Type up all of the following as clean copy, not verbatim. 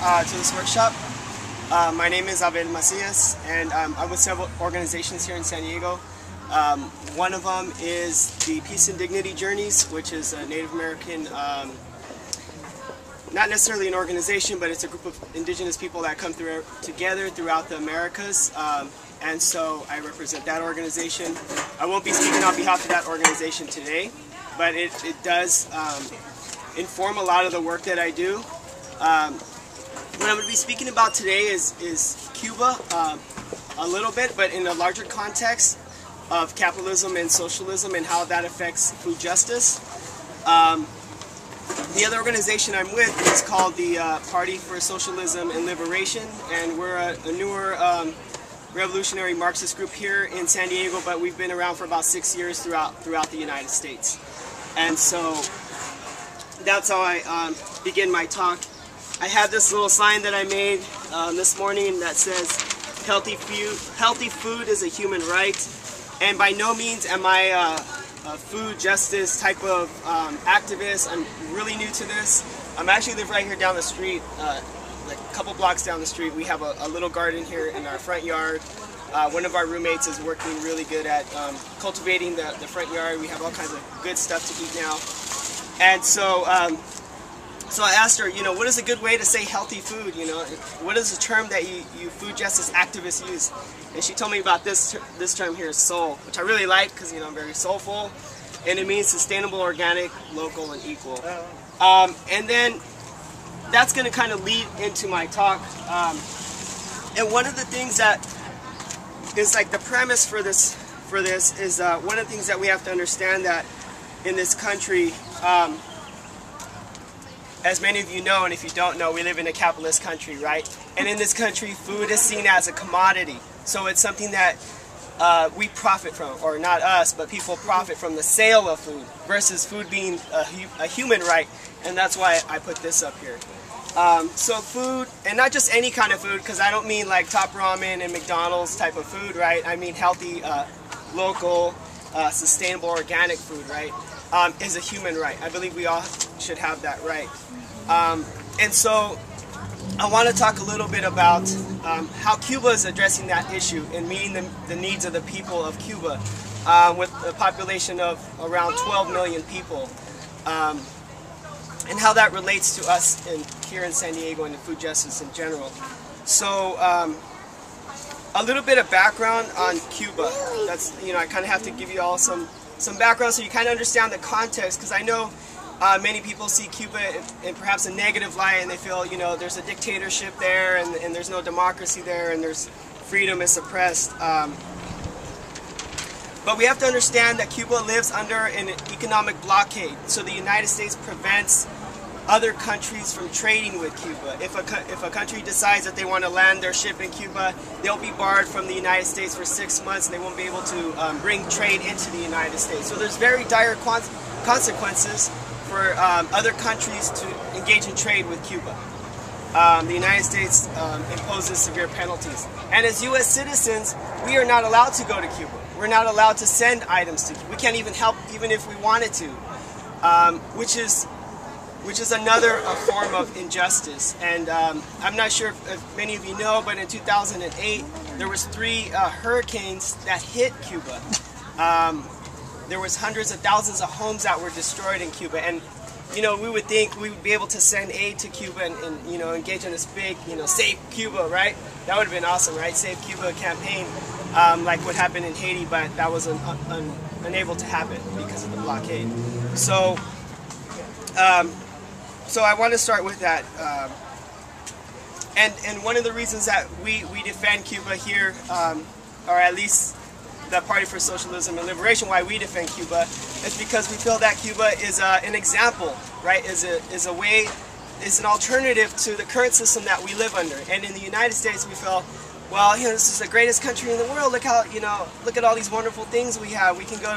to this workshop. My name is Abel Macias, and I'm with several organizations here in San Diego. One of them is the Peace and Dignity Journeys, which is a Native American, not necessarily an organization, but it's a group of indigenous people that come together throughout the Americas. And so I represent that organization. I won't be speaking on behalf of that organization today, but it does inform a lot of the work that I do. What I'm going to be speaking about today is Cuba a little bit, but in a larger context of capitalism and socialism and how that affects food justice. The other organization I'm with is called the Party for Socialism and Liberation, and we're a newer revolutionary Marxist group here in San Diego, but we've been around for about 6 years throughout the United States. And so that's how I begin my talk. I have this little sign that I made this morning that says, healthy food is a human right. And by no means am I a food justice type of activist. I'm really new to this. I actually live right here down the street, like a couple blocks down the street. We have a little garden here in our front yard. One of our roommates is working really good at cultivating the front yard. We have all kinds of good stuff to eat now. And so so I asked her, what is a good way to say healthy food? What is the term that you food justice activists use? And she told me about this term here, soul, which I really like because I'm very soulful, and it means sustainable, organic, local, and equal. And then that's going to kind of lead into my talk. And one of the things that is like the premise for this is one of the things that we have to understand, that in this country, as many of you know, and if you don't know, we live in a capitalist country, right? And in this country, food is seen as a commodity. So it's something that we profit from, or not us, but people profit from the sale of food, versus food being a human right. And that's why I put this up here. So food, and not just any kind of food, because I don't mean like Top Ramen and McDonald's type of food, right? I mean healthy, local, sustainable, organic food, right? Is a human right. I believe we all should have that right. And so I want to talk a little bit about how Cuba is addressing that issue and meeting the needs of the people of Cuba, with a population of around 12 million people, and how that relates to us here in San Diego and the food justice in general. So a little bit of background on Cuba. That's, I kind of have to give you all some background so you kind of understand the context, because I know many people see Cuba in perhaps a negative light, and they feel, there's a dictatorship there, and there's no democracy there, and there's freedom is suppressed. But we have to understand that Cuba lives under an economic blockade. So the United States prevents other countries from trading with Cuba. If a country decides that they want to land their ship in Cuba, they'll be barred from the United States for 6 months, and they won't be able to bring trade into the United States. So there's very dire consequences for other countries to engage in trade with Cuba. The United States imposes severe penalties. And as U.S. citizens, we are not allowed to go to Cuba. We're not allowed to send items to Cuba. We can't even help, even if we wanted to, which is another form of injustice. And I'm not sure if many of you know, but in 2008, there was 3 hurricanes that hit Cuba. There was hundreds of thousands of homes that were destroyed in Cuba. And, we would think we would be able to send aid to Cuba and engage in this big, Save Cuba, right? That would have been awesome, right? Save Cuba campaign, like what happened in Haiti, but that was unable to happen because of the blockade. So I want to start with that. And one of the reasons that we defend Cuba here, or at least the Party for Socialism and Liberation, why we defend Cuba, is because we feel that Cuba is an example, right? Is an alternative to the current system that we live under. And in the United States, we feel, well, this is the greatest country in the world. Look how, look at all these wonderful things we have. We can go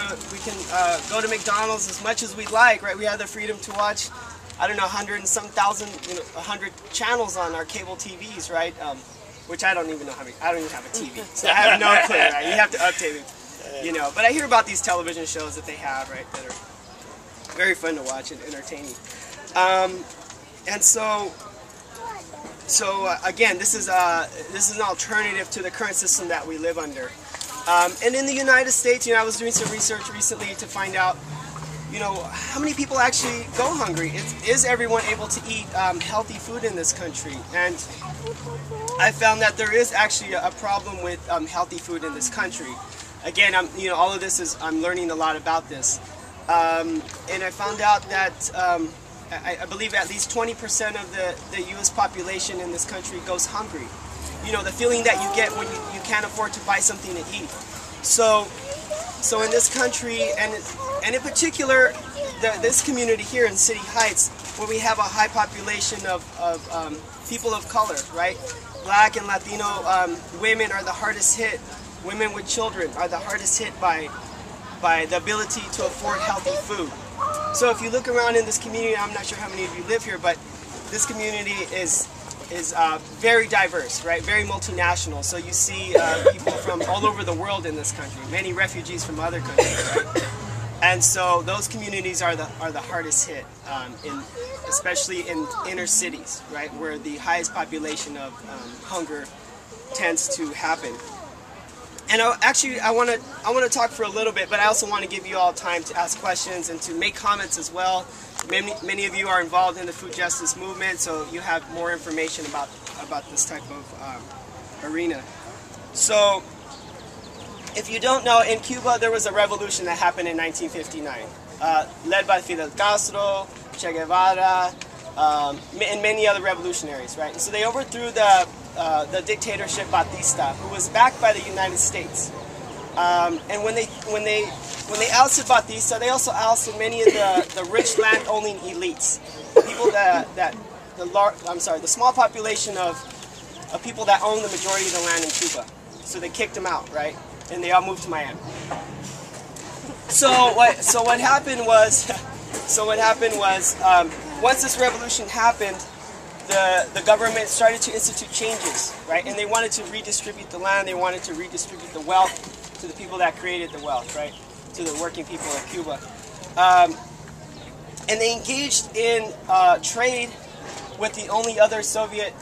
to McDonald's as much as we'd like, right? We have the freedom to watch, I don't know, 100 and some thousand, 100 channels on our cable TVs, right? Which I don't even know I don't even have a TV, so I have no clue, right? You have to update it, But I hear about these television shows that they have, right, that are very fun to watch and entertaining. And so Again, this is an alternative to the current system that we live under. And in the United States, I was doing some research recently to find out, how many people actually go hungry? Is everyone able to eat healthy food in this country? And I found that there is actually a problem with healthy food in this country. Again, all of this is, I'm learning a lot about this. And I found out that I believe at least 20% of the U.S. population in this country goes hungry. The feeling that you get when you can't afford to buy something to eat. So in this country, and in particular, this community here in City Heights, where we have a high population of people of color, right? Black and Latino women are the hardest hit. Women with children are the hardest hit by the ability to afford healthy food. So if you look around in this community, I'm not sure how many of you live here, but this community is very diverse, right? Very multinational. So you see people from all over the world in this country, many refugees from other countries, right? And so those communities are the hardest hit, especially in inner cities, right, where the highest population of hunger tends to happen. And I want to talk for a little bit, but I also want to give you all time to ask questions and to make comments as well. Many of you are involved in the food justice movement, so you have more information about this type of arena. So, if you don't know, in Cuba there was a revolution that happened in 1959, led by Fidel Castro, Che Guevara, and many other revolutionaries, right? And so they overthrew the dictatorship Batista, who was backed by the United States. And when they ousted Batista, they also ousted many of the rich land-owning elites, people the small population of people that own the majority of the land in Cuba. So they kicked them out, right? And they all moved to Miami. So what happened was once this revolution happened, the government started to institute changes, right? And they wanted to redistribute the land, they wanted to redistribute the wealth to the people that created the wealth, right? To the working people of Cuba. And they engaged in trade with the only other Soviet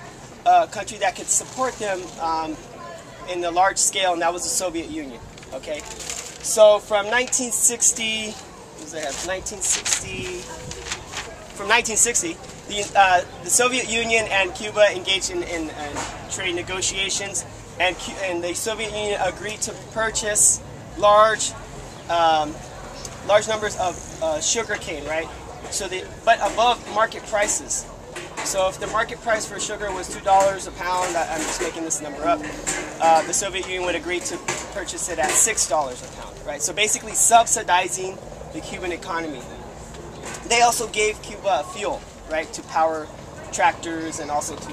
country that could support them in a large scale, and that was the Soviet Union, okay? So from 1960, the Soviet Union and Cuba engaged in trade negotiations, and the Soviet Union agreed to purchase large numbers of sugar cane, right? But above market prices. So if the market price for sugar was $2 a pound, I'm just making this number up, the Soviet Union would agree to purchase it at $6 a pound, right? So basically subsidizing the Cuban economy. They also gave Cuba fuel, right, to power tractors and also to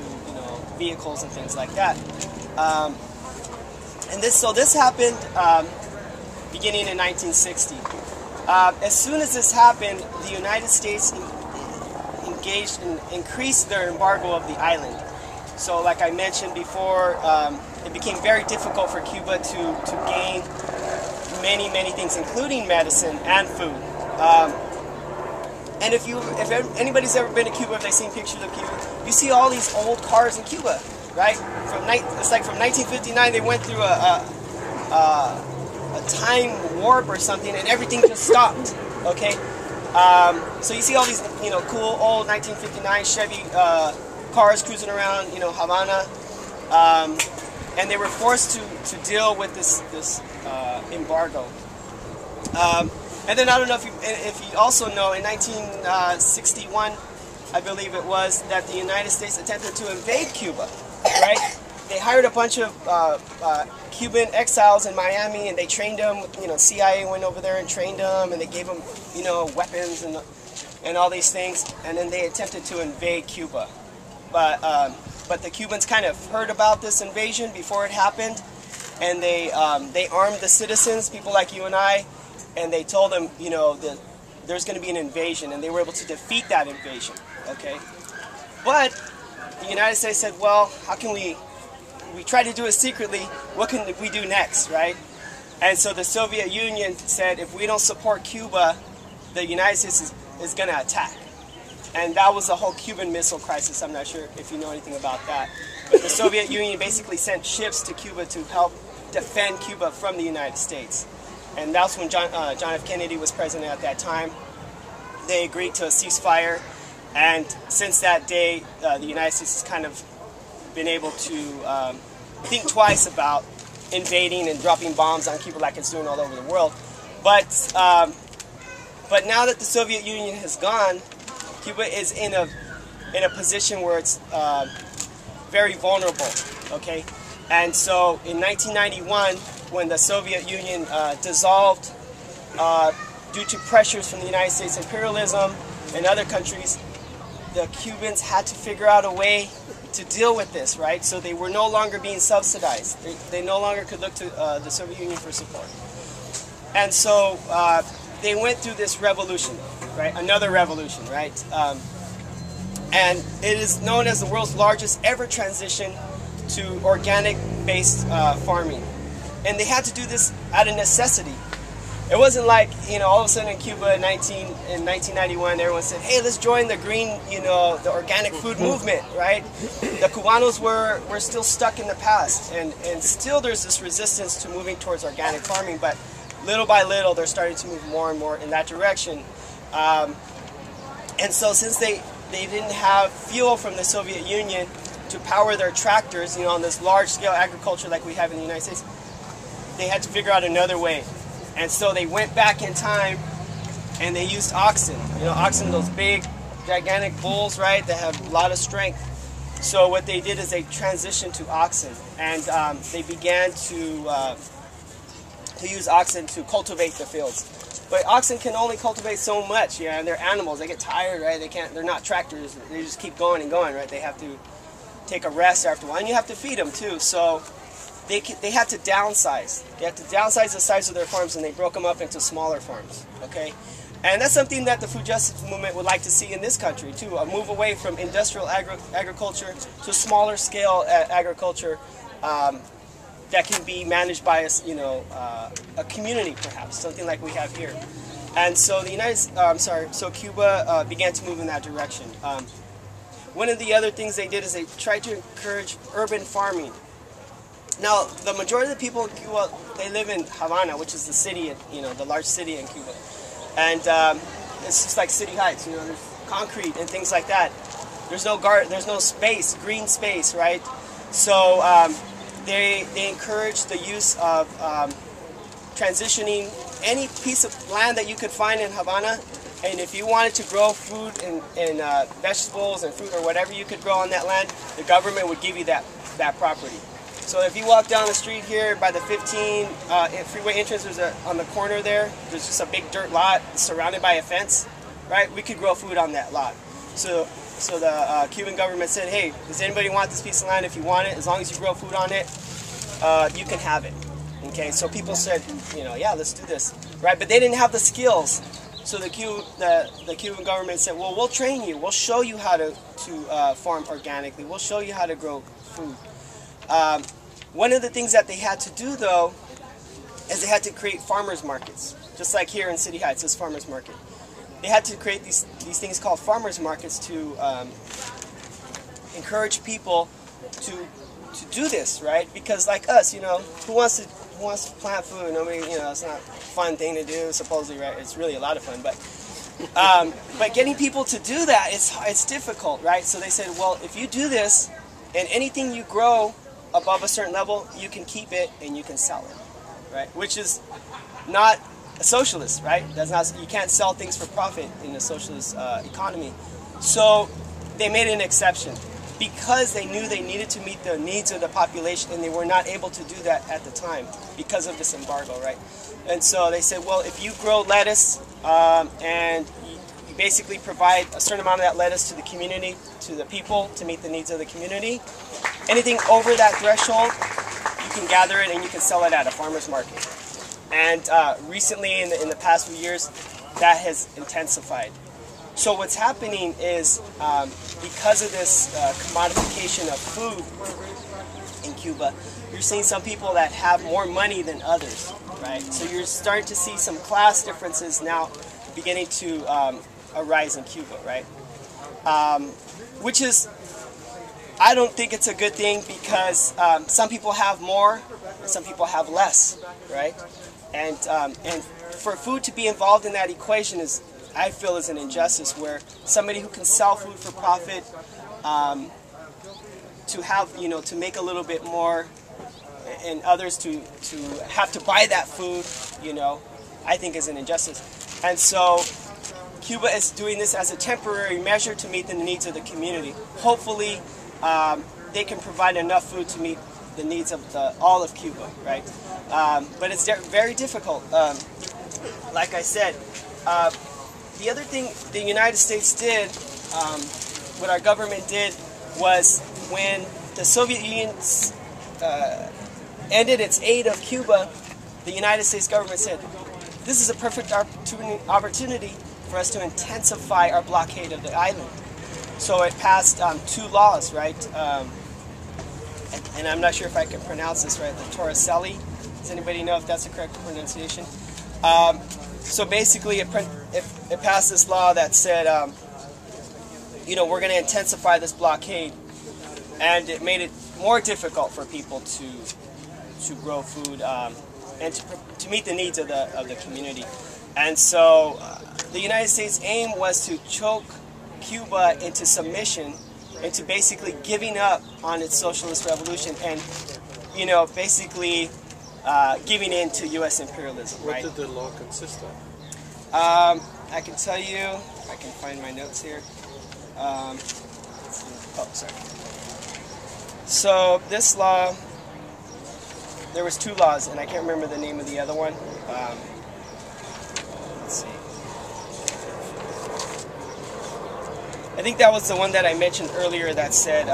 vehicles and things like that. So this happened beginning in 1960. As soon as this happened, the United States engaged and increased their embargo of the island. So like I mentioned before, it became very difficult for Cuba to gain many things, including medicine and food. And if anybody's ever been to Cuba, if they've seen pictures of Cuba, you see all these old cars in Cuba, right? It's like from 1959 they went through a time warp or something, and everything just stopped. Okay, so you see all these cool old 1959 Chevy cars cruising around Havana, and they were forced to deal with this embargo. And then I don't know if you also know, in 1961, I believe it was, that the United States attempted to invade Cuba, right? They hired a bunch of Cuban exiles in Miami, and they trained them. CIA went over there and trained them, and they gave them, weapons and all these things. And then they attempted to invade Cuba, but the Cubans kind of heard about this invasion before it happened, and they armed the citizens, people like you and I. And they told them, that there's going to be an invasion, and they were able to defeat that invasion, okay? But the United States said, well, how can we tried to do it secretly, what can we do next, right? And so the Soviet Union said, if we don't support Cuba, the United States is going to attack. And that was the whole Cuban Missile Crisis. I'm not sure if you know anything about that. But the Soviet Union basically sent ships to Cuba to help defend Cuba from the United States. And that's when John F. Kennedy was president at that time. They agreed to a ceasefire. And since that day, the United States has kind of been able to think twice about invading and dropping bombs on Cuba like it's doing all over the world. But now that the Soviet Union has gone, Cuba is in a position where it's very vulnerable, okay? And so in 1991, when the Soviet Union dissolved due to pressures from the United States imperialism and other countries, the Cubans had to figure out a way to deal with this, right? So they were no longer being subsidized. They no longer could look to the Soviet Union for support. And so they went through this revolution, right? Another revolution, right? And it is known as the world's largest ever transition to organic-based farming. And they had to do this out of necessity. It wasn't like, you know, all of a sudden in Cuba in 1991, everyone said, hey, let's join the green, you know, the organic food movement, right? The Cubanos were still stuck in the past. And still there's this resistance to moving towards organic farming, but little by little, they're starting to move more and more in that direction. And so since they didn't have fuel from the Soviet Union to power their tractors, you know, on this large-scale agriculture like we have in the United States, they had to figure out another way. And so they went back in time and they used oxen. You know, oxen, those big, gigantic bulls, right, that have a lot of strength. So what they did is they transitioned to oxen, and they began to use oxen to cultivate the fields. But oxen can only cultivate so much, yeah, and they're animals. They get tired, right? They're not tractors. They just keep going and going, right? They have to take a rest after a while, and you have to feed them too. So they had to downsize. They had to downsize the size of their farms, and they broke them up into smaller farms, okay? And that's something that the food justice movement would like to see in this country too, a move away from industrial agriculture to smaller scale agriculture that can be managed by a community, perhaps, something like we have here. And so so Cuba began to move in that direction. One of the other things they did is they tried to encourage urban farming. Now, the majority of the people in Cuba, they live in Havana, which is the city, you know, the large city in Cuba. And it's just like City Heights, you know, there's concrete and things like that. There's no space, green space, right? So they encourage the use of transitioning any piece of land that you could find in Havana, and if you wanted to grow food and vegetables and fruit or whatever you could grow on that land, the government would give you that property. So if you walk down the street here by the 15 freeway entrance, on the corner there's just a big dirt lot surrounded by a fence, right? We could grow food on that lot. So the Cuban government said, hey, does anybody want this piece of land? If you want it, as long as you grow food on it, you can have it. Okay, so people said, you know, yeah, let's do this, right? But they didn't have the skills. So the Cuban government said, well, we'll train you. We'll show you how to farm organically. We'll show you how to grow food. One of the things that they had to do, though, is they had to create farmers markets. Just like here in City Heights, this farmers market. They had to create these things called farmers markets to encourage people to do this, right? Because like us, you know, who wants to plant food? Nobody, you know, it's not a fun thing to do, supposedly, right? It's really a lot of fun, but getting people to do that, it's difficult, right? So they said, well, if you do this, and anything you grow above a certain level, you can keep it and you can sell it, right? Which is not a socialist, right? You can't sell things for profit in a socialist economy. So they made an exception because they knew they needed to meet the needs of the population, and they were not able to do that at the time because of this embargo, right? And so they said, well, if you grow lettuce and you basically provide a certain amount of that lettuce to the community, to the people, to meet the needs of the community, anything over that threshold, you can gather it and you can sell it at a farmer's market. And recently, in the past few years, that has intensified. So what's happening is, because of this commodification of food in Cuba, you're seeing some people that have more money than others, right? So you're starting to see some class differences now beginning to arise in Cuba, right? which is, I don't think it's a good thing because some people have more and some people have less, right? And for food to be involved in that equation is, I feel, is an injustice, where somebody who can sell food for profit, to have, to make a little bit more, and others to have to buy that food, I think is an injustice. And so Cuba is doing this as a temporary measure to meet the needs of the community. Hopefully they can provide enough food to meet the needs of all of Cuba, right? But it's very difficult. Like I said, the other thing the United States did, what our government did, was when the Soviet Union ended its aid of Cuba, the United States government said, this is a perfect opportunity for us to intensify our blockade of the island. So it passed 2 laws, right? And I'm not sure if I can pronounce this right, the Torricelli. Does anybody know if that's the correct pronunciation? So basically it passed this law that said, we're going to intensify this blockade. And it made it more difficult for people to grow food and to meet the needs of the community. And so the United States' aim was to choke Cuba into submission, into basically giving up on its socialist revolution and, basically giving in to U.S. imperialism. Right? What did the law consist of? I can tell you, I can find my notes here. Oh, sorry. So this law, there was 2 laws, and I can't remember the name of the other one. Let's see. I think that was the one that I mentioned earlier that said,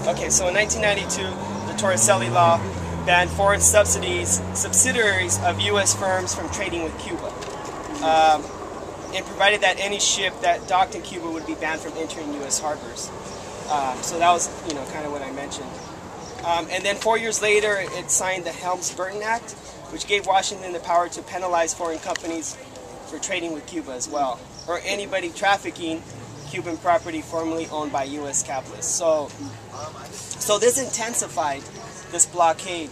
okay, so in 1992, the Torricelli law banned foreign subsidiaries of U.S. firms from trading with Cuba. And provided that any ship that docked in Cuba would be banned from entering U.S. harbors. So that was, kind of what I mentioned. And then 4 years later, it signed the Helms-Burton Act, which gave Washington the power to penalize foreign companies for trading with Cuba as well, or anybody trafficking Cuban property formerly owned by U.S. capitalists. So this intensified this blockade.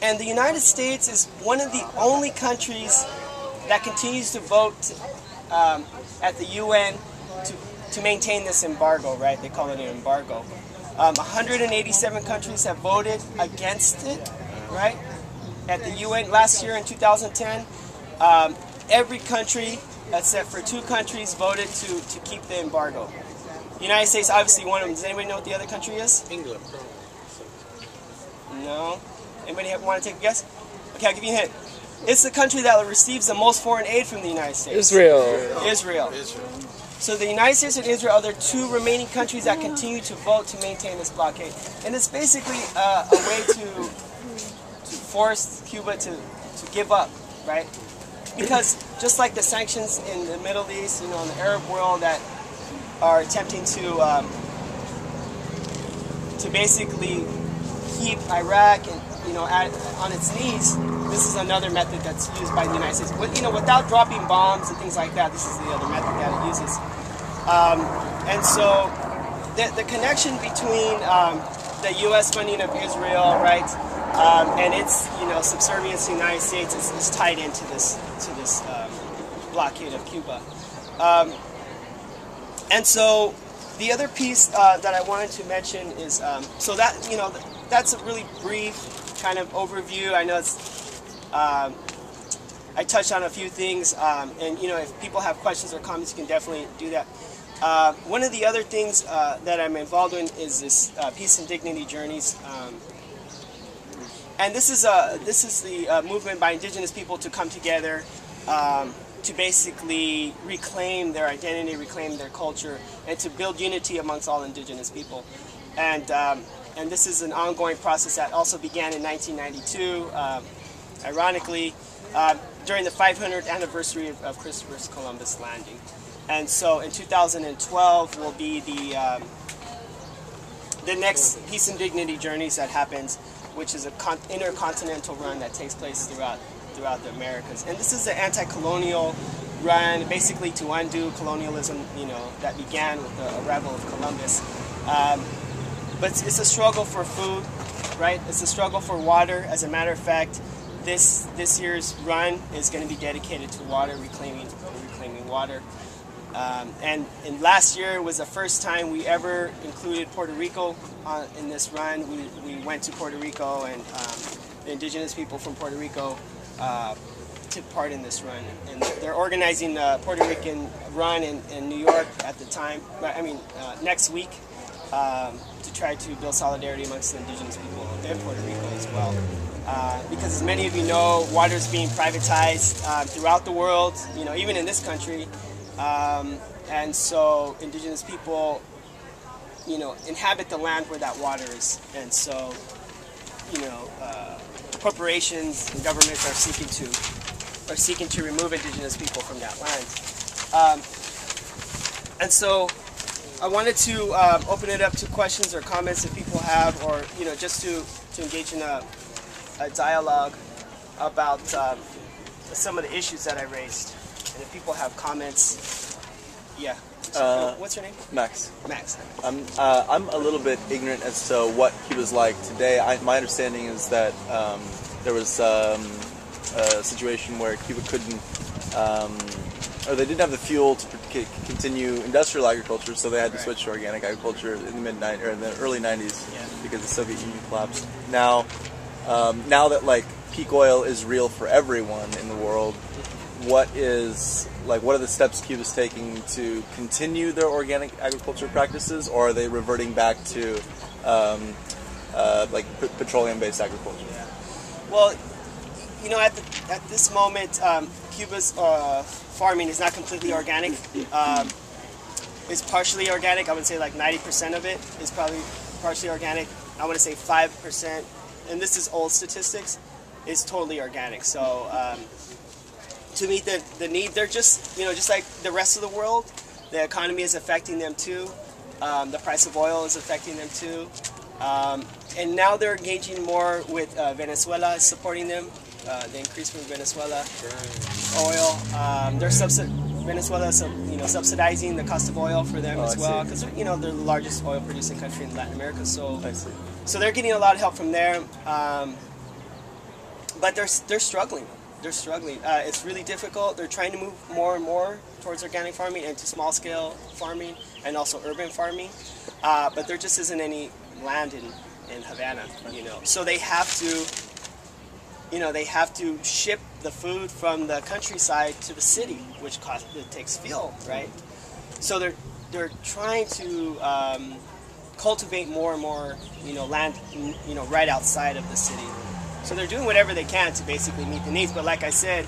And the United States is one of the only countries that continues to vote at the UN to maintain this embargo, right? They call it an embargo. 187 countries have voted against it, right? At the UN last year in 2010, every country except for 2 countries voted to keep the embargo. The United States, obviously one of them. Does anybody know what the other country is? England. No. Anybody want to take a guess? Okay, I'll give you a hint. It's the country that receives the most foreign aid from the United States. Israel. So the United States and Israel are the 2 remaining countries that continue to vote to maintain this blockade. And it's basically a way to force Cuba to give up, right? Because just like the sanctions in the Middle East, in the Arab world that are attempting to basically keep Iraq and on its knees, this is another method that's used by the United States. Without dropping bombs and things like that, this is the other method that it uses. And so the connection between the U.S. funding of Israel, right, and its subservience to the United States is tied into this blockade of Cuba. And so the other piece that I wanted to mention is so that that's a really brief kind of overview. I know it's I touched on a few things, and if people have questions or comments, you can definitely do that. One of the other things that I'm involved in is this Peace and Dignity Journeys, and this is the movement by indigenous people to come together to basically reclaim their identity, reclaim their culture, and to build unity amongst all indigenous people. And this is an ongoing process that also began in 1992, ironically, during the 500th anniversary of Christopher Columbus landing. And so in 2012 will be the next Peace and Dignity Journeys that happens, which is an intercontinental run that takes place throughout the Americas. And this is an anti-colonial run basically to undo colonialism, you know, that began with the arrival of Columbus. But it's a struggle for food, right? It's a struggle for water. As a matter of fact, this year's run is going to be dedicated to water, reclaiming water. And last year was the first time we ever included Puerto Rico in this run. We went to Puerto Rico, and the indigenous people from Puerto Rico took part in this run. And they're organizing a Puerto Rican run in New York at the time, next week, to try to build solidarity amongst the indigenous people in Puerto Rico as well. Because as many of you know, water is being privatized throughout the world, you know, even in this country. And so indigenous people, you know, inhabit the land where that water is. And so, you know, corporations and governments are seeking to remove indigenous people from that land. And so I wanted to open it up to questions or comments that people have, or, you know, just to engage in a dialogue about some of the issues that I raised. And if people have comments, yeah. What's your name? Max. Max. I'm a little bit ignorant as to what Cuba's like today. My understanding is that there was a situation where Cuba couldn't, or they didn't have the fuel to continue industrial agriculture, so they had to switch to organic agriculture in the early '90s because the Soviet Union collapsed. Now that like peak oil is real for everyone in the world, what are the steps Cuba's taking to continue their organic agriculture practices, or are they reverting back to petroleum-based agriculture? Yeah. Well, you know, at this moment, Cuba's farming is not completely organic. It's partially organic. I would say like 90% of it is probably partially organic. I want to say 5%, and this is old statistics, is totally organic. So to meet the need, they're just, you know, just like the rest of the world, the economy is affecting them too. The price of oil is affecting them too. And now they're engaging more with Venezuela is supporting them. The increase from Venezuela oil. Venezuela is, you know, subsidizing the cost of oil for them as well, because, you know, they're the largest oil producing country in Latin America. So they're getting a lot of help from there. But they're struggling. They're struggling. It's really difficult. They're trying to move more and more towards organic farming and to small-scale farming and also urban farming. But there just isn't any land in Havana, you know. So they have to ship the food from the countryside to the city, which takes fuel, right? So they're trying to cultivate more and more, you know, land, you know, right outside of the city. So they're doing whatever they can to basically meet the needs, but like I said,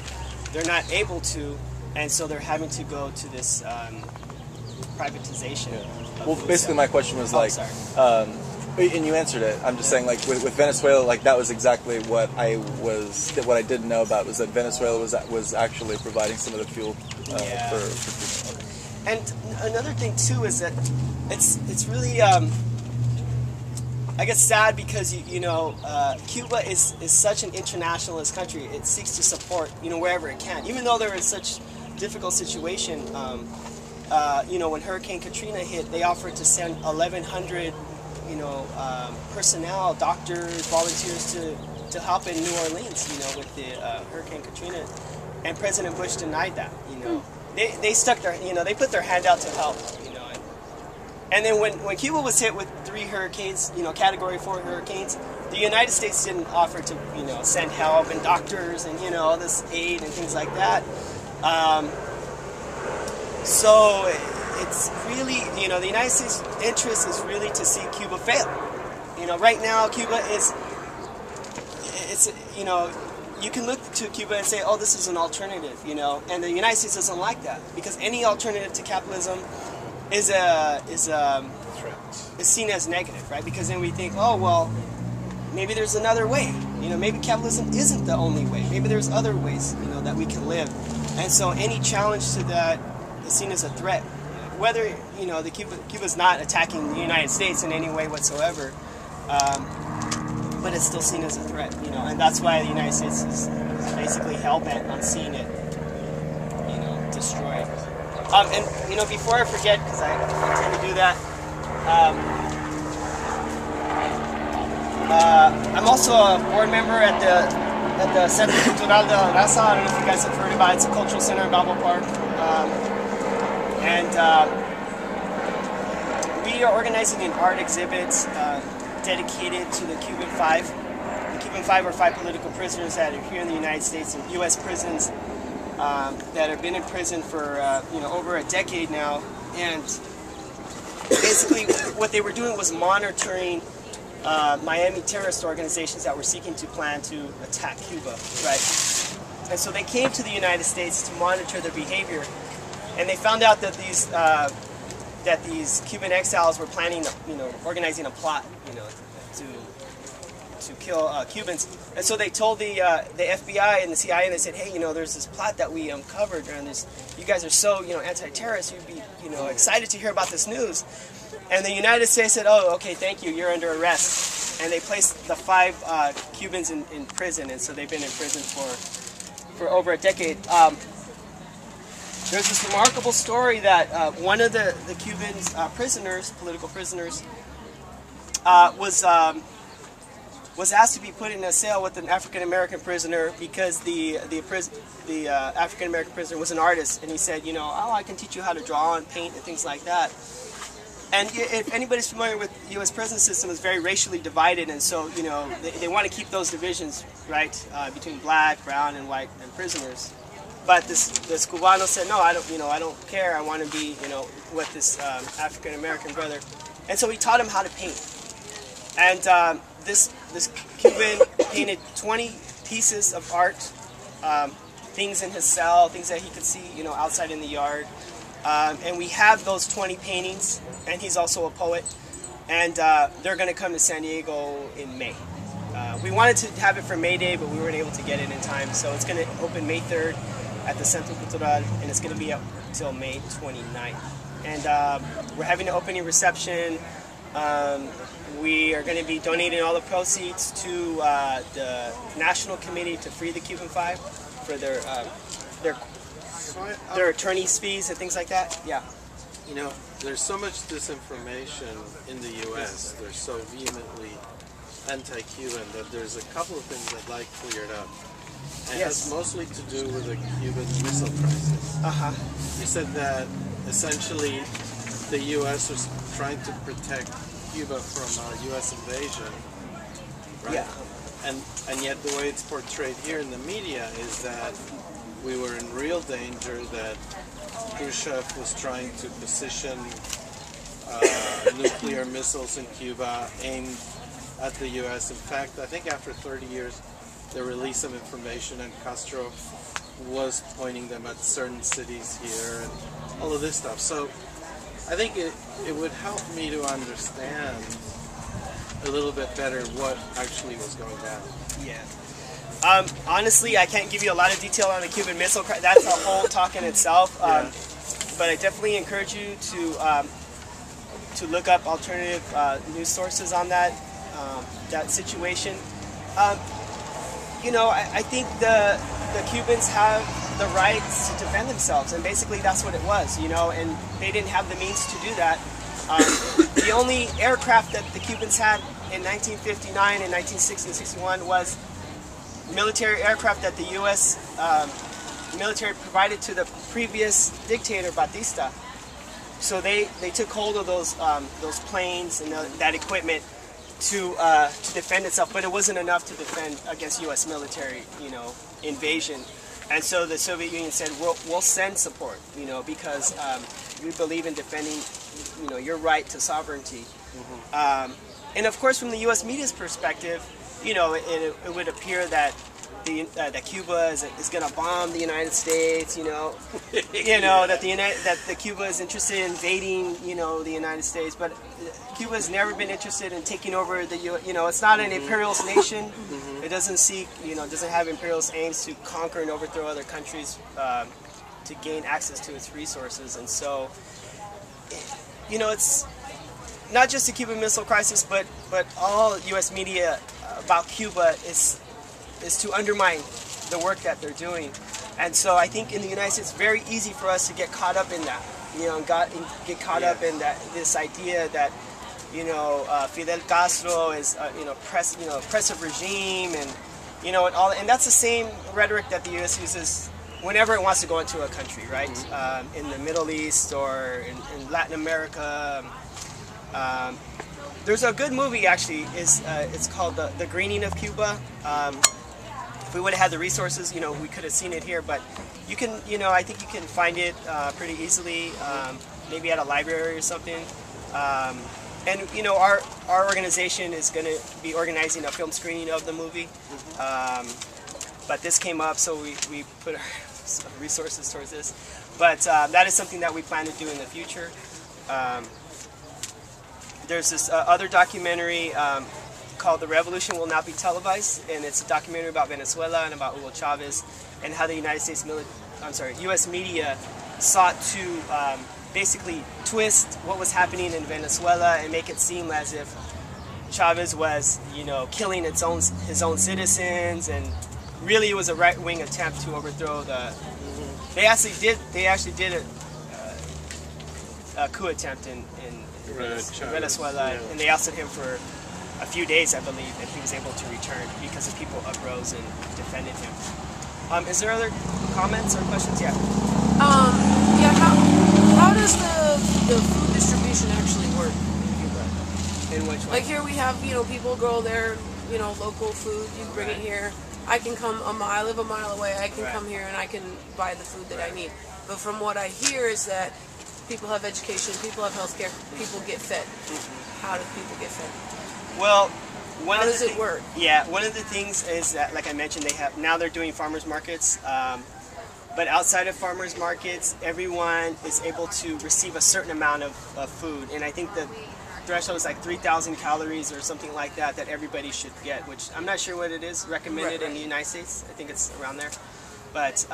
they're not able to, and so they're having to go to this privatization. Yeah. Well, basically my question was and you answered it. I'm just saying, like with Venezuela, like that was exactly what I didn't know about, was that Venezuela was actually providing some of the fuel for Cuba. And another thing too is that it's really I guess sad because you know Cuba is such an internationalist country. It seeks to support, you know, wherever it can, even though they're in such difficult situation. You know, when Hurricane Katrina hit, they offered to send 1,100 personnel, doctors, volunteers to help in New Orleans, you know, with the Hurricane Katrina, and President Bush denied that. You know, they stuck their, you know, they put their hand out to help, you know, and then when Cuba was hit with 3 hurricanes, you know, Category 4 hurricanes, the United States didn't offer to, you know, send help and doctors and, you know, all this aid and things like that. So it's really, you know, the United States' interest is really to see Cuba fail. You know, right now Cuba it's, you know, you can look to Cuba and say, oh, this is an alternative, you know, and the United States doesn't like that, because any alternative to capitalism is seen as negative, right? Because then we think, oh, well, maybe there's another way. You know, maybe capitalism isn't the only way. Maybe there's other ways, you know, that we can live. And so any challenge to that is seen as a threat. Whether, you know, Cuba's not attacking the United States in any way whatsoever, but it's still seen as a threat, you know, and that's why the United States is basically hell-bent on seeing it, you know, destroy. And you know, before I forget, because I tend to do that, I'm also a board member at the Centro Cultural de la Raza. I don't know if you guys have heard about it. It's a cultural center in Balboa Park, we are organizing an art exhibit dedicated to the Cuban Five. The Cuban Five are 5 political prisoners that are here in the United States in U.S. prisons that have been in prison for you know, over a decade now. And basically, what they were doing was monitoring Miami terrorist organizations that were seeking to plan to attack Cuba, right? And so they came to the United States to monitor their behavior, and they found out that these Cuban exiles were planning, you know, organizing a plot, you know, to kill Cubans. And so they told the FBI and the CIA, and they said, hey, you know, there's this plot that we uncovered, and you guys are so, you know, anti-terrorist, you'd be, you know, excited to hear about this news. And the United States said, oh, okay, thank you, you're under arrest. And they placed the 5 Cubans in prison, and so they've been in prison for over a decade. There's this remarkable story that one of the Cuban prisoners, political prisoners, was asked to be put in a cell with an African American prisoner because the African American prisoner was an artist, and he said, you know, oh, I can teach you how to draw and paint and things like that. And if anybody's familiar with the U.S. prison system, it's very racially divided, and so, you know, they want to keep those divisions, right, between black, brown, and white and prisoners. But this Cubano said, no, I don't care. I want to be, you know, with this African American brother, and so he taught him how to paint. And this Cuban painted 20 pieces of art, things in his cell, things that he could see, you know, outside in the yard. And we have those 20 paintings, and he's also a poet, and they're going to come to San Diego in May. We wanted to have it for May Day, but we weren't able to get it in time, so it's going to open May 3rd at the Centro Cultural, and it's going to be up until May 29th. And we're having an opening reception. We are going to be donating all the proceeds to the National Committee to Free the Cuban Five for their attorney's fees and things like that. Yeah. You know, there's so much disinformation in the U.S. They're so vehemently anti-Cuban that there's a couple of things I'd like cleared up. And it has mostly to do with the Cuban Missile Crisis. You said that essentially the U.S. was trying to protect Cuba from U.S. invasion, right? Yeah. And yet the way it's portrayed here in the media is that we were in real danger, that Khrushchev was trying to position nuclear missiles in Cuba aimed at the U.S. In fact, I think after 30 years, the release of information, and Castro was pointing them at certain cities here and all of this stuff. So I think it would help me to understand a little bit better what actually was going down. Yeah. Honestly, I can't give you a lot of detail on the Cuban Missile Crisis. That's a whole talk in itself. But I definitely encourage you to look up alternative news sources on that situation. You know, I think the Cubans have the rights to defend themselves, and basically that's what it was, you know, and they didn't have the means to do that. The only aircraft that the Cubans had in 1959 and 1960 and 61 was military aircraft that the U.S. Military provided to the previous dictator, Batista. So they took hold of those planes and that equipment to defend itself, but it wasn't enough to defend against U.S. military, you know, invasion. And so the Soviet Union said, we'll send support, you know, because we believe in defending, you know, your right to sovereignty. And of course, from the U.S. media's perspective, you know, it would appear that that Cuba is going to bomb the United States, you know, that Cuba is interested in invading, you know, the United States, but Cuba has never been interested in taking over the, you know, it's not an imperialist nation. It doesn't seek, you know, doesn't have imperialist aims to conquer and overthrow other countries to gain access to its resources. And so, you know, it's not just the Cuban Missile Crisis, but all U.S. media about Cuba is to undermine the work that they're doing. And so I think in the United States, it's very easy for us to get caught up in that, you know, and get caught up in that this idea that, you know, Fidel Castro is, you know, oppressive regime, and you know, and that's the same rhetoric that the U.S. uses whenever it wants to go into a country, right? In the Middle East or in Latin America. There's a good movie actually. It's called The Greening of Cuba. If we would have had the resources, you know, we could have seen it here. But you can, you know, I think you can find it pretty easily, maybe at a library or something. And you know, our organization is going to be organizing a film screening of the movie. But this came up, so we put our resources towards this. But that is something that we plan to do in the future. There's this other documentary called The Revolution Will Not Be Televised, and it's a documentary about Venezuela and about Hugo Chavez and how the U.S. media sought to basically twist what was happening in Venezuela and make it seem as if Chavez was, you know, killing his own citizens, and really it was a right-wing attempt to overthrow the. They actually did a coup attempt in Venezuela, and they ousted him for a few days, I believe, and he was able to return because the people uprose and defended him. Is there other comments or questions? Yeah. Yeah. How does the food distribution actually work in Cuba? In which way? Like here we have, you know, people grow their, you know, local food. You bring it here. I can come I live a mile away. I can come here and I can buy the food that I need. But from what I hear is that people have education, people have healthcare, people get fed. How do people get fed? Well, how does it work? Yeah, one of the things is that, like I mentioned, they're doing farmers markets. But outside of farmers markets, everyone is able to receive a certain amount of food, and I think the threshold is like 3,000 calories or something like that everybody should get, which I'm not sure what it is recommended in the United States. I think it's around there. But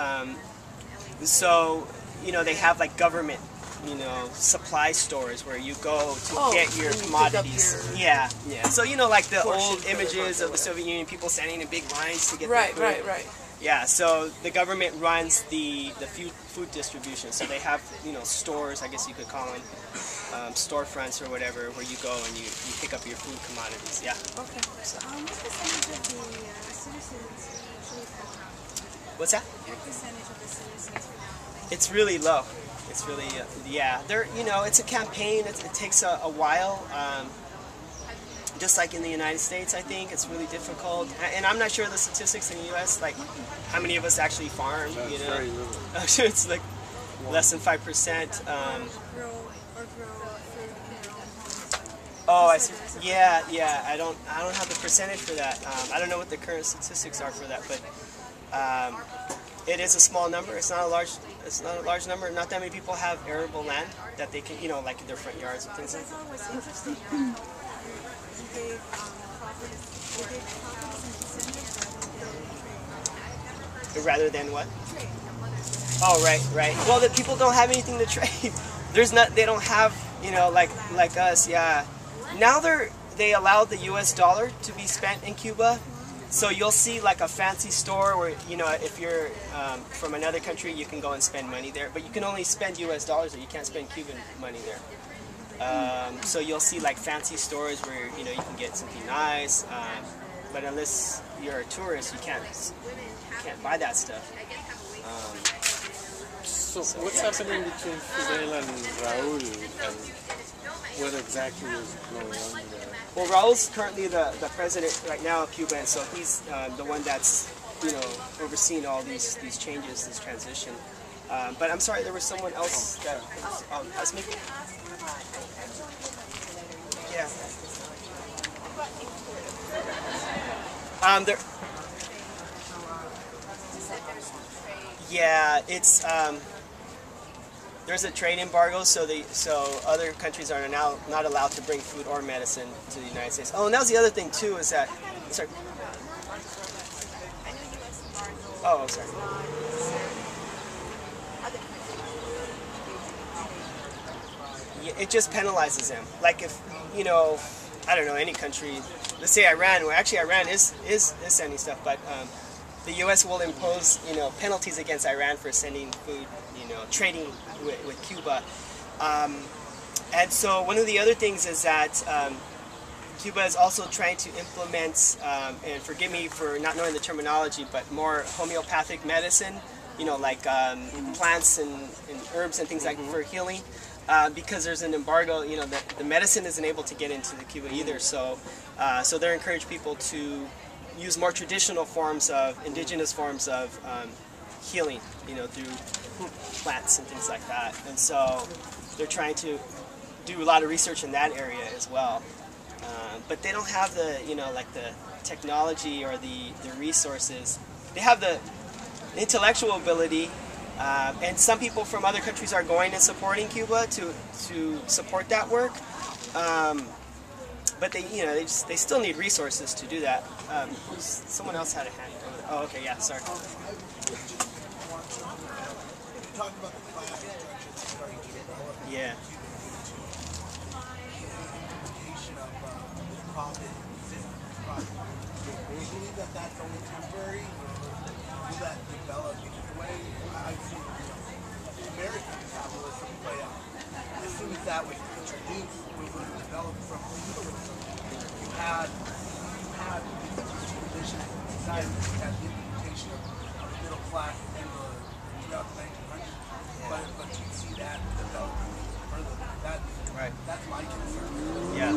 so, you know, they have like government, you know, supply stores where you go to get your commodities. Yeah. So, you know, like the old images of the Soviet Union, people standing in big lines to get their food. Right. Yeah, so the government runs the food distribution. So they have, you know, stores, I guess you could call them, storefronts or whatever, where you go and you pick up your food commodities. Yeah. Okay. So. What percentage of the citizens usually vote? What's that? What percentage of the citizens vote? It's really low. It's really, yeah. You know, it's a campaign. It takes a while. Just like in the United States, I think it's really difficult. And I'm not sure of the statistics in the U.S. Like how many of us actually farm. You know, very little. I'm sure it's like less than 5%. Grow fruit in your own homes. Oh, I see. Yeah. I don't have the percentage for that. I don't know what the current statistics are for that, but it is a small number. It's not a large number. Not that many people have arable land that they can, you know, like in their front yards and things like I that. thought it was interesting that you gave properties and percentage Rather than what? trade. Oh, right. Well, the people don't have anything to trade. They don't have, you know, like us. Yeah. Now they allow the U.S. dollar to be spent in Cuba. So you'll see like a fancy store where, you know, if you're from another country, you can go and spend money there. But you can only spend U.S. dollars there. You can't spend Cuban money there. So you'll see like fancy stores where, you know, you can get something nice. But unless you're a tourist, you can't buy that stuff. So what's happening between Fidel and Raúl, and what exactly is going on there? Well, Raúl's currently the president right now of Cuba, and so he's the one that's, you know, overseeing all these changes, this transition. But I'm sorry, there was someone else that was making. Yeah. Yeah, it's there's a trade embargo, so other countries are now not allowed to bring food or medicine to the United States. Oh, and that was the other thing too, is that, sorry. Oh, I'm sorry. Yeah, it just penalizes them. Like if, you know, I don't know, any country, let's say Iran, well actually Iran is sending stuff, but the U.S. will impose, penalties against Iran for sending food, trading with Cuba. And so one of the other things is that Cuba is also trying to implement, and forgive me for not knowing the terminology, but more homeopathic medicine, like plants and herbs and things like for healing. Because there's an embargo, the medicine isn't able to get into the Cuba either. So they're encouraging people to use more traditional forms of, indigenous forms of healing, through plants and things like that. And so they're trying to do a lot of research in that area as well. But they don't have the, like the technology or the resources. They have the intellectual ability, and some people from other countries are going and supporting Cuba to support that work. But they, they still need resources to do that. Someone else had a hand. Oh, okay, yeah, sorry. Yeah. Do you believe that that's only temporary, or will that develop? Because the way I've seen American capitalism play out, as soon as that was introduced, it was developed from feudalism. You had these conditions in society, you had the implementation of the middle class in the 1900s, but you see that developing further. That's my concern. Yeah.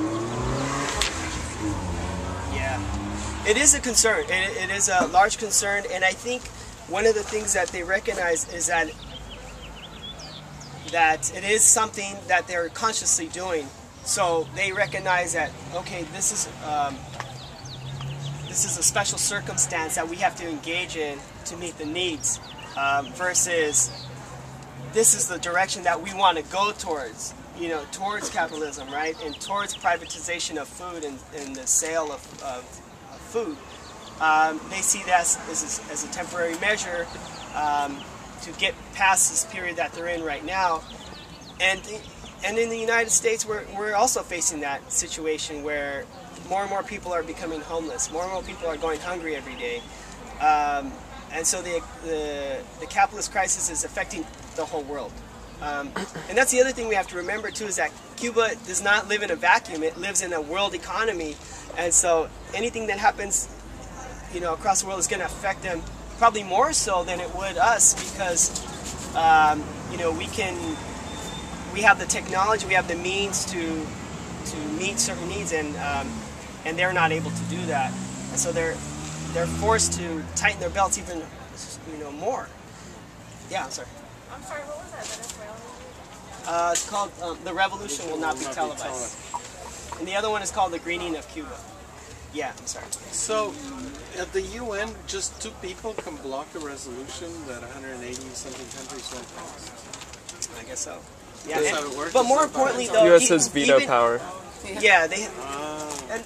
Yeah. It is a concern. It is a large concern, and I think one of the things that they recognize is that it is something that they're consciously doing. So they recognize that, okay, this is a special circumstance that we have to engage in to meet the needs, versus this is the direction that we want to go towards, towards capitalism, right, and towards privatization of food and the sale of food. They see that as a temporary measure to get past this period that they're in right now. And in the United States, we're also facing that situation where more and more people are becoming homeless. More and more people are going hungry every day. And so the capitalist crisis is affecting the whole world. And that's the other thing we have to remember too, is that Cuba does not live in a vacuum. It lives in a world economy. And so anything that happens, across the world is going to affect them probably more so than it would us, because, we have the technology, we have the means to meet certain needs, and they're not able to do that. And so they're forced to tighten their belts even, more. Yeah, I'm sorry. I'm sorry, what was that Venezuelan movie? It's called The Revolution Will Not Be Televised. And the other one is called The Greening of Cuba. Yeah, I'm sorry. So, at the UN, just 2 people can block a resolution that 180-something countries want passed? I guess so. Yeah, That's how it works. but more importantly, though, U.S. has veto power. Yeah,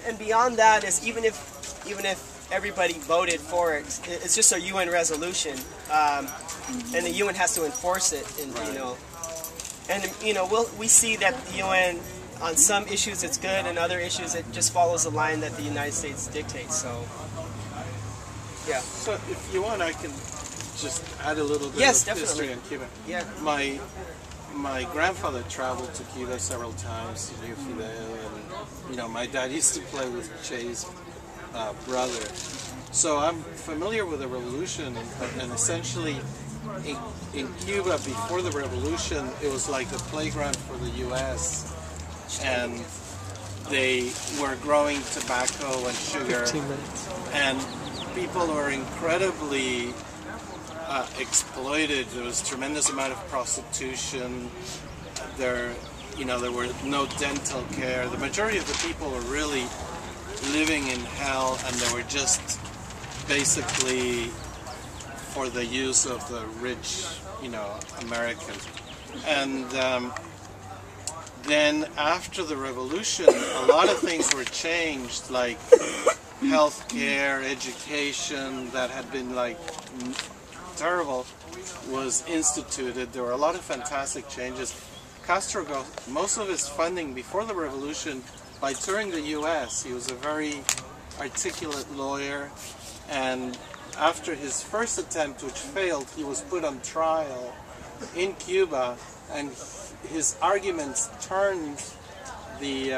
and beyond that is even if everybody voted for it, it's just a UN resolution, and the UN has to enforce it, and we see that the UN, on some issues it's good, and other issues it just follows the line that the United States dictates. So, yeah. So if you want, I can just add a little bit Yes, of history definitely. on Cuba. Yeah. My grandfather traveled to Cuba several times. He knew Fidel, and my dad used to play with Che's brother. So I'm familiar with the revolution, and essentially in Cuba before the revolution, it was like the playground for the U.S. and they were growing tobacco and sugar, 15 minutes. and people were incredibly exploited. There was a tremendous amount of prostitution. There were no dental care. The majority of the people were really living in hell, and they were just basically for the use of the rich, Americans. And then after the revolution, a lot of things were changed, like healthcare, education, that had been like terrible, was instituted. There were a lot of fantastic changes. Castro got most of his funding before the revolution by touring the U.S. He was a very articulate lawyer, and after his first attempt, which failed, he was put on trial in Cuba, and his arguments turned the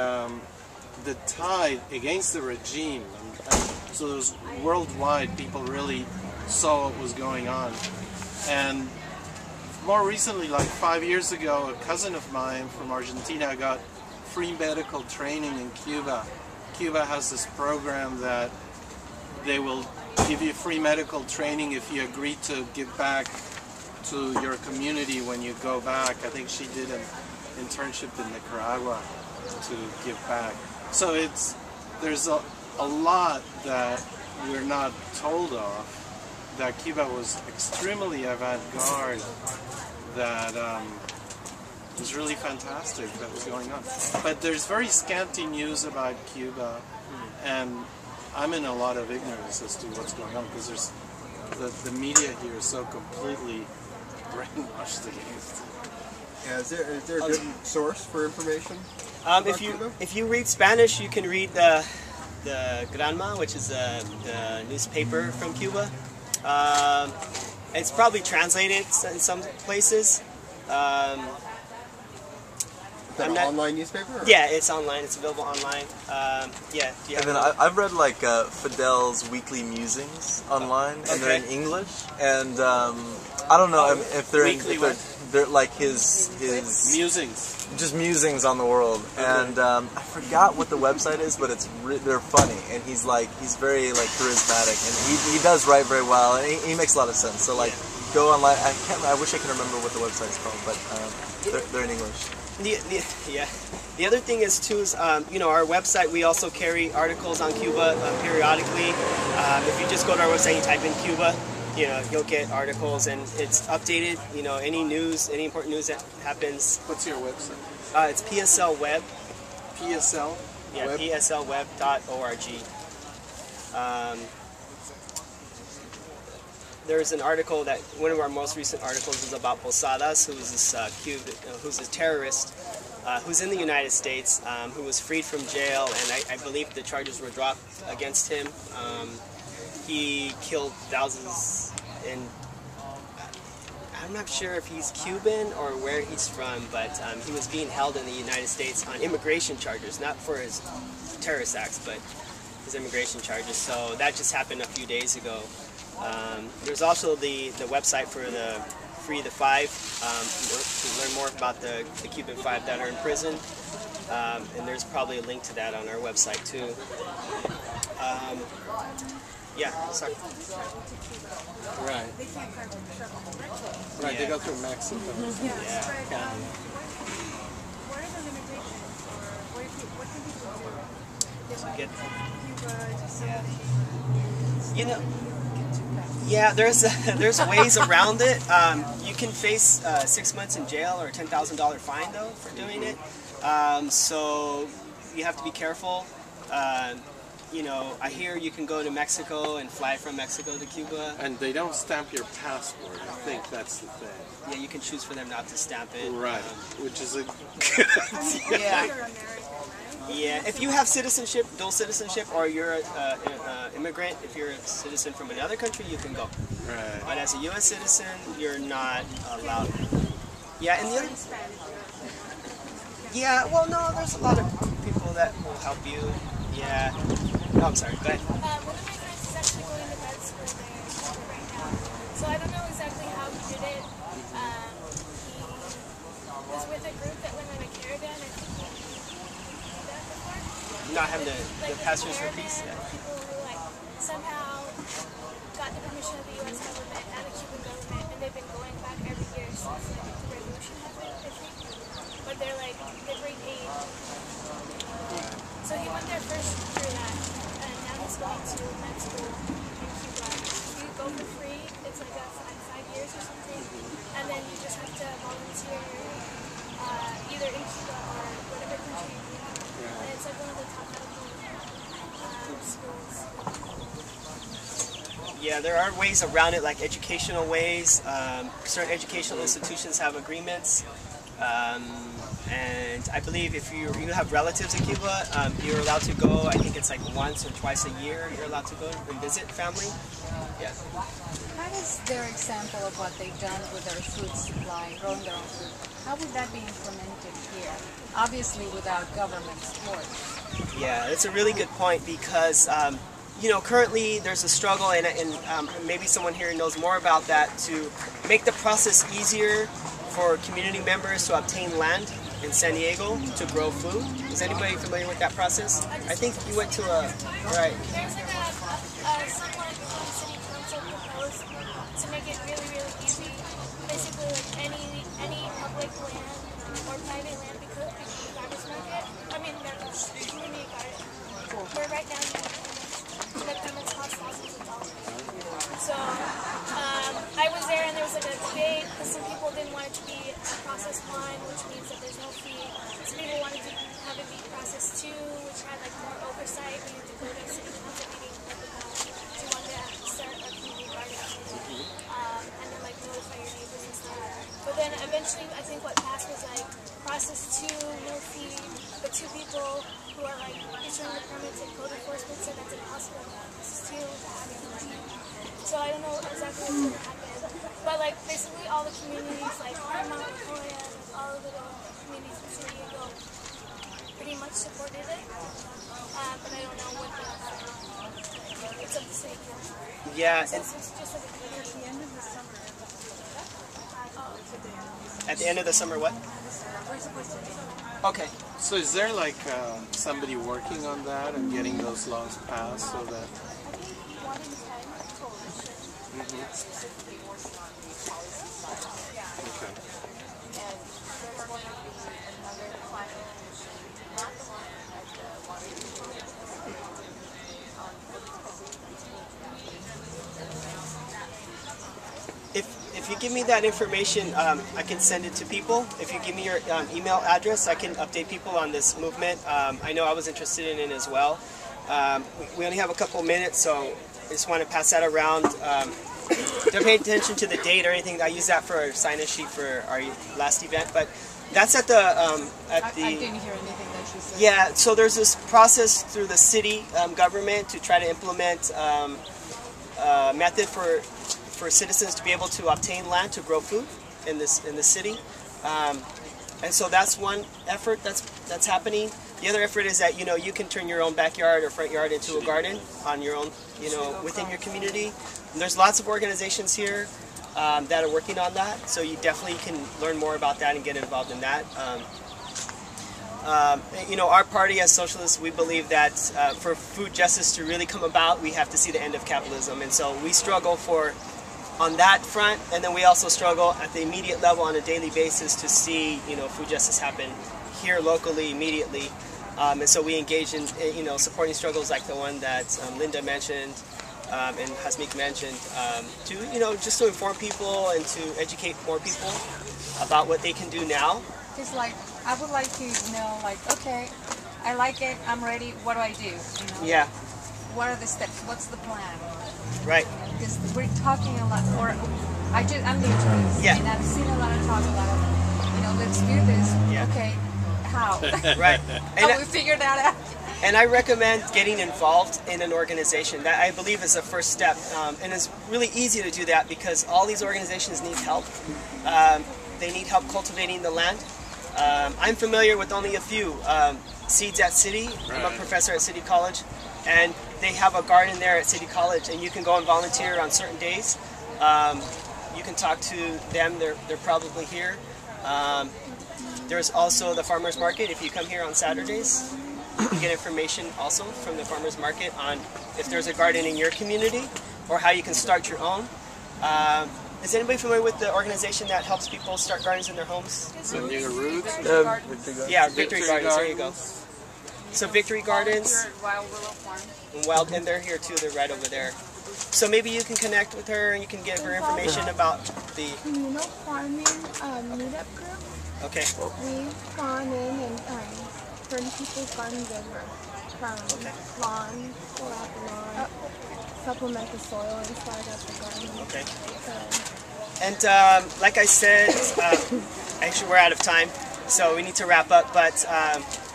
tide against the regime. And so it was worldwide, people really saw what was going on. And more recently, like 5 years ago, a cousin of mine from Argentina got free medical training in Cuba. Cuba has this program that they will give you free medical training if you agree to give back to your community when you go back. I think she did an internship in Nicaragua to give back. So there's a lot that we're not told of, that Cuba was extremely avant-garde, that was really fantastic that was going on. But there's very scanty news about Cuba, and I'm in a lot of ignorance as to what's going on, because there's the media here is so completely brainwashed against it. Yeah, is there a good source for information? If you read Spanish, you can read the Granma, which is the newspaper from Cuba. It's probably translated in some places. Is that an online newspaper? Or? Yeah, it's online. It's available online. Yeah. And then I've read like Fidel's weekly musings online, and they're in English. And I don't know if they're like his musings. Just musings on the world, and I forgot what the website is, but they're funny, and he's very like charismatic, and he does write very well, and he makes a lot of sense. So like, go online. I wish I can remember what the website's called, but they're in English. The other thing is too is our website, we also carry articles on Cuba periodically. If you just go to our website and type in Cuba, you'll get articles, and it's updated. Any news, any important news that happens. What's your website? It's PSL Web. PSL? Yeah, Web? PSLweb.org. There's an article that one of our most recent articles is about Posadas, who's this Cuban, who's a terrorist, who's in the United States, who was freed from jail, and I believe the charges were dropped against him. He killed thousands, and I'm not sure if he's Cuban or where he's from, but he was being held in the United States on immigration charges, not for his terrorist acts, but his immigration charges. So that just happened a few days ago. There's also the website for the Free the Five, to learn more about the Cuban Five that are in prison, and there's probably a link to that on our website too. Yeah, sorry. Right. Right, they go through Mexico. Yeah. What are the limitations, or what can people do? Cuba, yeah, there's ways around it. You can face 6 months in jail or a $10,000 fine though for doing it. So you have to be careful. I hear you can go to Mexico and fly from Mexico to Cuba. And they don't stamp your passport. I think that's the thing. Yeah, you can choose for them not to stamp it. Right, which is a yeah. Yeah, if you have citizenship, dual citizenship, or you're an immigrant, if you're a citizen from another country, you can go. Right. But as a U.S. citizen, you're not allowed. Yeah, and the other. Yeah, well, no, there's a lot of people that will help you. Yeah. Oh, I'm sorry. Go ahead. One of my friends is actually going to med school there right now, so I don't know exactly how he did it. He was with a group that went on a caravan. I think he did that before. Not having the pastors for peace. Yeah. People who somehow got the permission of the U.S. government and the Cuban government, and they've been going back every year since the revolution happened, I think. But they bring aid. So he went there first through that, and now he's going to med school in Cuba. You go for free, it's like 5 years or something, and then you just have to volunteer either in Cuba or whatever country you live in. And it's like one of the top medical schools. Yeah, there are ways around it, like educational ways. Certain educational institutions have agreements. and I believe if you have relatives in Cuba, you're allowed to go. I think it's like once or twice a year you're allowed to go and visit family. Yeah. How does their example of what they've done with their food supply, growing their own food, how would that be implemented here? Obviously without government support. Yeah, it's a really good point because you know, currently there's a struggle, and maybe someone here knows more about that, to make the process easier for community members to obtain land in San Diego to grow food. Is anybody familiar with that process? I think you went to a, right. There's like someone from the city council proposed to make it really, really easy. Basically, like any public land or private land, because the farmers market, I mean the community garden, where right now you let permits cost thousands of dollars. So I was there, and there was like a debate because some people didn't want it to be a process 1, which means that there's no fee. Some people wanted to have it be process 2, which had like more oversight. We had to go to a city council meeting to want to start a community garden, and then like notify your neighbors and stuff. But then eventually, I think what passed was like process 2, no fee, but 2 people who are like issuing the permits and code enforcement said that's impossible. Process 2 to have it. So I don't know exactly what's going to happen. But like basically all the communities like Paramount, La Jolla, all of the communities in San Diego pretty much supported it. But I don't know what it's up to city council. Yeah. So it's just like At the end of the summer. At the end of the summer, what? We're supposed to be. Okay. So is there like somebody working on that and getting those laws passed so that? I think 1 in 10 coalition specifically working on the policy side. Okay. And there's going to be another climate commission, not the one at the Washington If you give me that information, I can send it to people. If you give me your email address, I can update people on this movement. I know I was interested in it as well. We only have a couple minutes, so I just want to pass that around. Don't pay attention to the date or anything. I use that for a sign-in sheet for our last event, but that's at the I didn't hear anything that you said. Yeah. So there's this process through the city government to try to implement a method for citizens to be able to obtain land to grow food in the city, and so that's one effort that's happening. The other effort is that you can turn your own backyard or front yard into a garden on your own, within your community. And there's lots of organizations here that are working on that, so you definitely can learn more about that and get involved in that. Our party as socialists, we believe that for food justice to really come about, we have to see the end of capitalism, and so we struggle on that front, and then we also struggle at the immediate level on a daily basis to see food justice happen here locally immediately, and so we engage in supporting struggles like the one that Linda mentioned and Hasmik mentioned, to just to inform people and to educate more people about what they can do now. Just like I would like to know, like, okay, I like it, I'm ready. What do I do? Yeah. What are the steps? What's the plan? Right. Because we're talking a lot, or I'm new to this, Yeah. and I've seen a lot of talk, a lot of, let's do this. Yeah. Okay, how? Right. How we figure that out? And I recommend getting involved in an organization. That I believe is the first step, and it's really easy to do that because all these organizations need help. They need help cultivating the land. I'm familiar with only a few. Seeds at City. I'm a professor at City College, and they have a garden there at City College, and you can go and volunteer on certain days. You can talk to them. They're probably here. There's also the farmers market. If you come here on Saturdays, you can get information also from the farmers market on if there's a garden in your community or how you can start your own. Is anybody familiar with the organization that helps people start gardens in their homes? San Diego Roots? Yeah, Victory Gardens. There you go. So Victory Gardens, Wild Willow Farm. and they're here too. They're right over there. So maybe you can connect with her and you can give her information about the communal farming meetup group. Okay. We've gone in and turned people's gardens over from lawn, pull out the lawn, supplement the soil, and start up the garden. Okay. So, And like I said, actually we're out of time. So we need to wrap up, but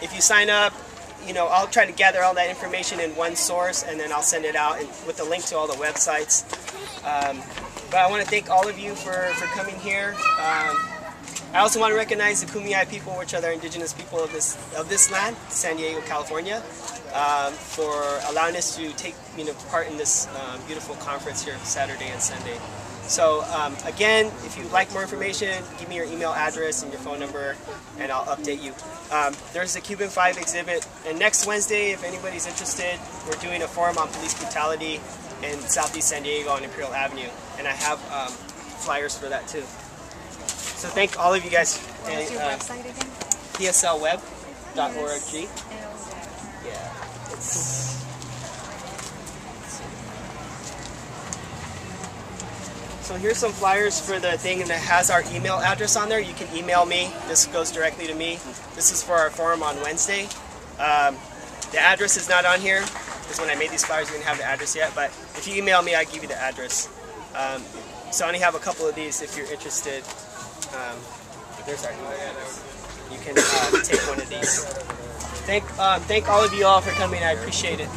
if you sign up, you know, I'll try to gather all that information in one source, and then I'll send it out with a link to all the websites. But I want to thank all of you for coming here. I also want to recognize the Kumeyaay people, which are the indigenous people of this land, San Diego, California, for allowing us to take part in this beautiful conference here Saturday and Sunday. So again, if you'd like more information, give me your email address and your phone number, and I'll update you. There's the Cuban 5 exhibit, and next Wednesday, if anybody's interested, we're doing a forum on police brutality in Southeast San Diego on Imperial Avenue, and I have flyers for that too. So thank all of you guys. What's your website again? pslweb.org. Yeah. So here's some flyers for the thing, and it has our email address on there. You can email me. This goes directly to me. This is for our forum on Wednesday. The address is not on here, because when I made these flyers, we didn't have the address yet. But if you email me, I'll give you the address. So I only have a couple of these if you're interested. There's our email. You can take one of these. Thank all of you all for coming. I appreciate it.